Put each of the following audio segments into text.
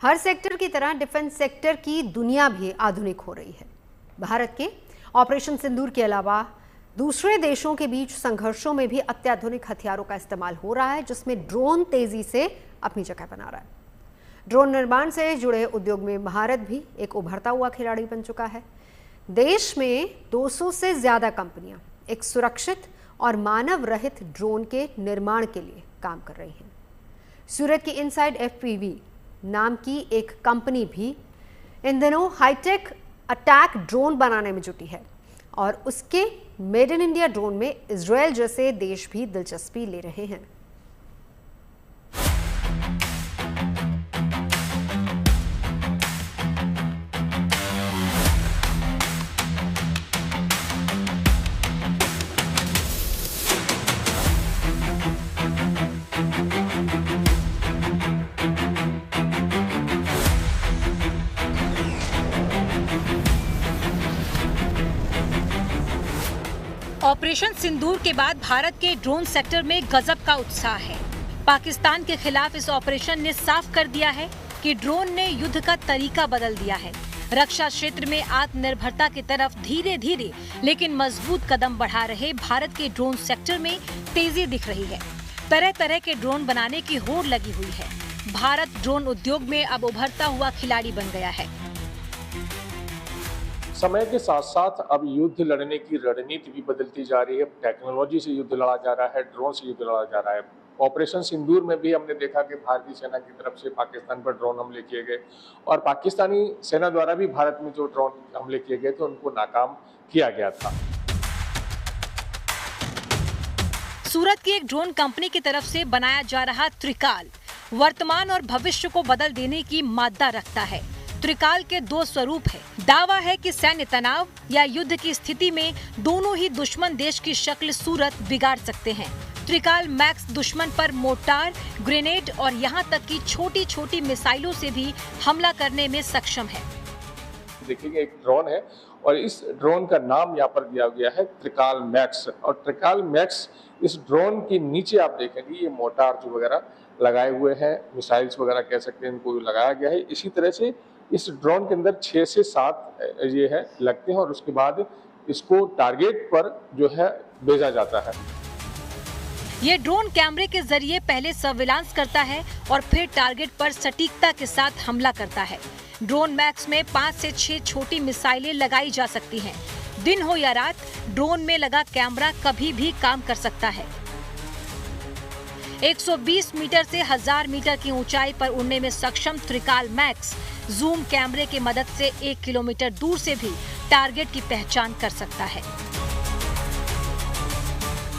हर sector की तरह defence sector की दुनिया भी आधुनिक हो रही है। भारत के ऑपरेशन सिंदूर के अलावा दूसरे देशों के बीच संघर्षों में भी अत्याधुनिक हथियारों का इस्तेमाल हो रहा है, जिसमें ड्रोन तेजी से अपनी जगह बना रहा है। ड्रोन निर्माण से जुड़े उद्योग में भारत भी एक उभरता हुआ खिलाड़ी बन चुका है। देश में 200 से ज्यादा कंपनियां एक सुरक्षित और मानव रहित ड्रोन के निर्माण के लिए काम कर रही हैं। सूरत की इनसाइड FPV नाम की एक कंपनी भी इन दिनों हाईटेक अटैक ड्रोन बनाने में जुटी है और उसके मेड इन इंडिया ड्रोन में इजरायल जैसे देश भी दिलचस्पी ले रहे हैं। ऑपरेशन सिंदूर के बाद भारत के ड्रोन सेक्टर में गजब का उत्साह है। पाकिस्तान के खिलाफ इस ऑपरेशन ने साफ कर दिया है कि ड्रोन ने युद्ध का तरीका बदल दिया है। रक्षा क्षेत्र में आत्मनिर्भरता की तरफ धीरे धीरे लेकिन मजबूत कदम बढ़ा रहे भारत के ड्रोन सेक्टर में तेजी दिख रही है। तरह तरह के ड्रोन बनाने की होड़ लगी हुई है। भारत ड्रोन उद्योग में अब उभरता हुआ खिलाड़ी बन गया है। समय के साथ साथ अब युद्ध लड़ने की रणनीति भी बदलती जा रही है। टेक्नोलॉजी से युद्ध लड़ा जा रहा है, ड्रोन से युद्ध लड़ा जा रहा है। ऑपरेशन सिंदूर में भी हमने देखा कि भारतीय सेना की तरफ से पाकिस्तान पर ड्रोन हमले किए गए और पाकिस्तानी सेना द्वारा भी भारत में जो ड्रोन हमले किए गए थे उनको नाकाम किया गया था। सूरत की एक ड्रोन कंपनी की तरफ से बनाया जा रहा त्रिकाल वर्तमान और भविष्य को बदल देने की मादा रखता है। त्रिकाल के दो स्वरूप है। दावा है कि सैन्य तनाव या युद्ध की स्थिति में दोनों ही दुश्मन देश की शक्ल सूरत बिगाड़ सकते हैं। त्रिकाल मैक्स दुश्मन पर मोर्टार, ग्रेनेड और यहाँ तक कि छोटी छोटी मिसाइलों से भी हमला करने में सक्षम है। देखिए एक ड्रोन है और इस ड्रोन का नाम यहाँ पर दिया गया है त्रिकाल मैक्स। और त्रिकाल मैक्स इस ड्रोन के नीचे आप देखेंगे ये मोर्टार जो वगैरह लगाए हुए हैं, मिसाइल्स वगैरह कह सकते हैं, इनको लगाया गया है। इसी तरह से इस ड्रोन के अंदर 6 से 7 ये है लगते हैं और उसके बाद इसको टारगेट पर जो है भेजा जाता है। ये ड्रोन कैमरे के जरिए पहले सर्विलांस करता है और फिर टारगेट पर सटीकता के साथ हमला करता है। ड्रोन मैक्स में 5 से 6 छोटी मिसाइलें लगाई जा सकती हैं। दिन हो या रात, ड्रोन में लगा कैमरा कभी भी काम कर सकता है। 120 मीटर से 1000 मीटर की ऊंचाई पर उड़ने में सक्षम त्रिकाल मैक्स जूम कैमरे की मदद से 1 किलोमीटर दूर से भी टारगेट की पहचान कर सकता है।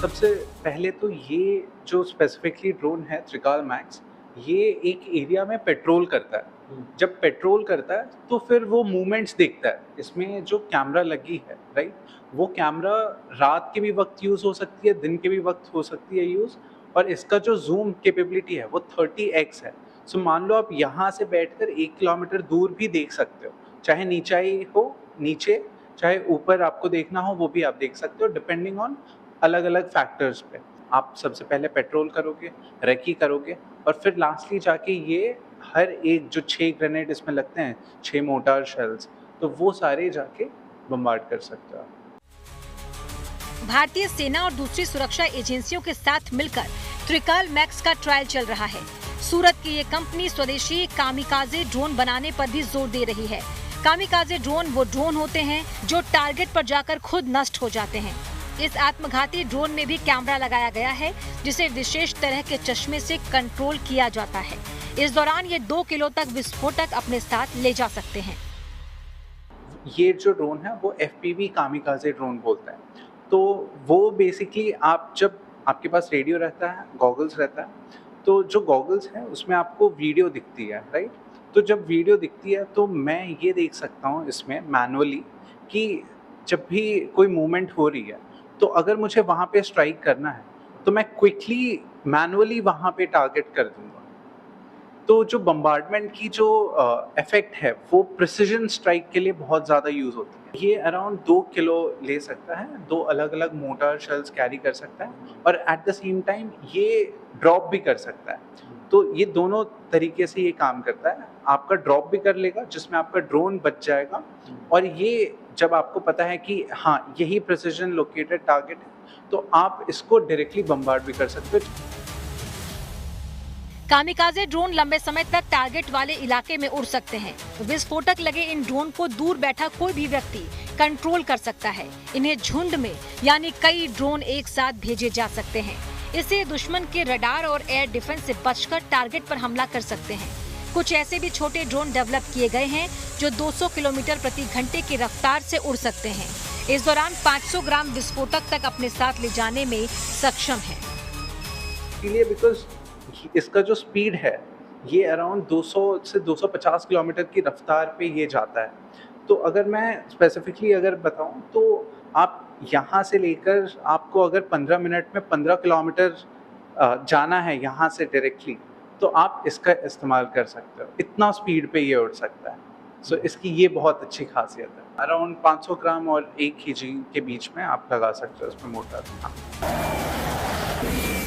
सबसे पहले तो ये जो स्पेसिफिकली ड्रोन है त्रिकाल मैक्स, ये एक एरिया में पेट्रोल करता है। जब पेट्रोल करता है तो फिर वो मूवमेंट्स देखता है। इसमें जो कैमरा लगी है, राइट, वो कैमरा रात के भी वक्त यूज़ हो सकती है, दिन के भी वक्त हो सकती है यूज़। और इसका जो जूम कैपेबिलिटी है वो 30x है। सो मान लो आप यहाँ से बैठकर 1 किलोमीटर दूर भी देख सकते हो, चाहे नीचाई हो नीचे, चाहे ऊपर आपको देखना हो वो भी आप देख सकते हो, डिपेंडिंग ऑन अलग अलग फैक्टर्स पे। आप सबसे पहले पेट्रोल करोगे, रेकी करोगे और फिर लास्टली जाके ये हर एक जो 6 ग्रेनेड इसमें लगते हैं, 6 मोर्टार शेल्स, तो वो सारे जाके बम्बार्ड कर सकते हो। भारतीय सेना और दूसरी सुरक्षा एजेंसियों के साथ मिलकर त्रिकाल मैक्स का ट्रायल चल रहा है। सूरत की ये कंपनी स्वदेशी कामिकाजे ड्रोन बनाने पर भी जोर दे रही है। कामिकाजे ड्रोन वो ड्रोन होते हैं जो टारगेट पर जाकर खुद नष्ट हो जाते हैं। इस आत्मघाती ड्रोन में भी कैमरा लगाया गया है, जिसे विशेष तरह के चश्मे से कंट्रोल किया जाता है। इस दौरान ये 2 किलो तक विस्फोटक अपने साथ ले जा सकते हैं। ये जो ड्रोन है वो FPV कामिकाजे ड्रोन बोलता है। तो वो बेसिकली आप जब आपके पास रेडियो रहता है, गॉगल्स रहता है, तो जो गॉगल्स है उसमें आपको वीडियो दिखती है, राइट। तो जब वीडियो दिखती है तो मैं ये देख सकता हूँ इसमें मैनुअली कि जब भी कोई मूवमेंट हो रही है तो अगर मुझे वहाँ पे स्ट्राइक करना है तो मैं क्विकली मैनुअली वहाँ पे टारगेट कर दूँगा। तो जो बम्बार्डमेंट की जो इफेक्ट है वो प्रिसिजन स्ट्राइक के लिए बहुत ज़्यादा यूज़ होती है। ये अराउंड 2 किलो ले सकता है, 2 अलग अलग मोर्टार शेल्स कैरी कर सकता है और एट द सेम टाइम ये ड्रॉप भी कर सकता है। तो ये दोनों तरीके से ये काम करता है, आपका ड्रॉप भी कर लेगा जिसमें आपका ड्रोन बच जाएगा, और ये जब आपको पता है कि हाँ यही प्रिसिजन लोकेटेड टारगेट है तो आप इसको डायरेक्टली बम्बार्ड भी कर सकते हो। कामिकाजे ड्रोन लंबे समय तक टारगेट वाले इलाके में उड़ सकते हैं। विस्फोटक लगे इन ड्रोन को दूर बैठा कोई भी व्यक्ति कंट्रोल कर सकता है। इन्हें झुंड में यानी कई ड्रोन एक साथ भेजे जा सकते हैं। इससे दुश्मन के रडार और एयर डिफेंस से बचकर टारगेट पर हमला कर सकते हैं। कुछ ऐसे भी छोटे ड्रोन डेवलप किए गए हैं जो 200 किलोमीटर प्रति घंटे की रफ्तार से उड़ सकते हैं। इस दौरान 500 ग्राम विस्फोटक तक अपने साथ ले जाने में सक्षम है। इसलिए बिकॉज इसका जो स्पीड है ये अराउंड 200 से 250 किलोमीटर की रफ्तार पे ये जाता है। तो अगर मैं स्पेसिफिकली अगर बताऊं तो आप यहाँ से लेकर आपको अगर 15 मिनट में 15 किलोमीटर जाना है यहाँ से डायरेक्टली, तो आप इसका इस्तेमाल कर सकते हो। इतना स्पीड पे ये उड़ सकता है। सो इसकी ये बहुत अच्छी खासियत है। अराउंड 500 ग्राम और 1 kg के बीच में आप लगा सकते हो इसमें मोटर।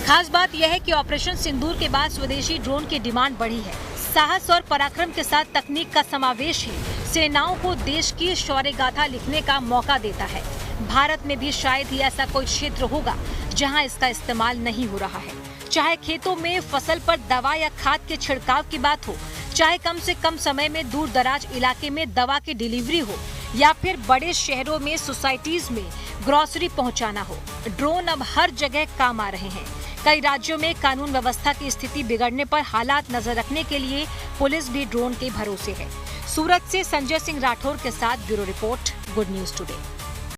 खास बात यह है कि ऑपरेशन सिंदूर के बाद स्वदेशी ड्रोन की डिमांड बढ़ी है। साहस और पराक्रम के साथ तकनीक का समावेश है सेनाओं को देश की शौर्य गाथा लिखने का मौका देता है। भारत में भी शायद ही ऐसा कोई क्षेत्र होगा जहां इसका इस्तेमाल नहीं हो रहा है। चाहे खेतों में फसल पर दवा या खाद के छिड़काव की बात हो, चाहे कम से कम समय में दूर दराज इलाके में दवा की डिलीवरी हो, या फिर बड़े शहरों में सोसाइटीज में ग्रोसरी पहुंचाना हो, ड्रोन अब हर जगह काम आ रहे हैं। कई राज्यों में कानून व्यवस्था की स्थिति बिगड़ने पर हालात नजर रखने के लिए पुलिस भी ड्रोन के भरोसे है। सूरत से संजय सिंह राठौर के साथ bureau report, good news today.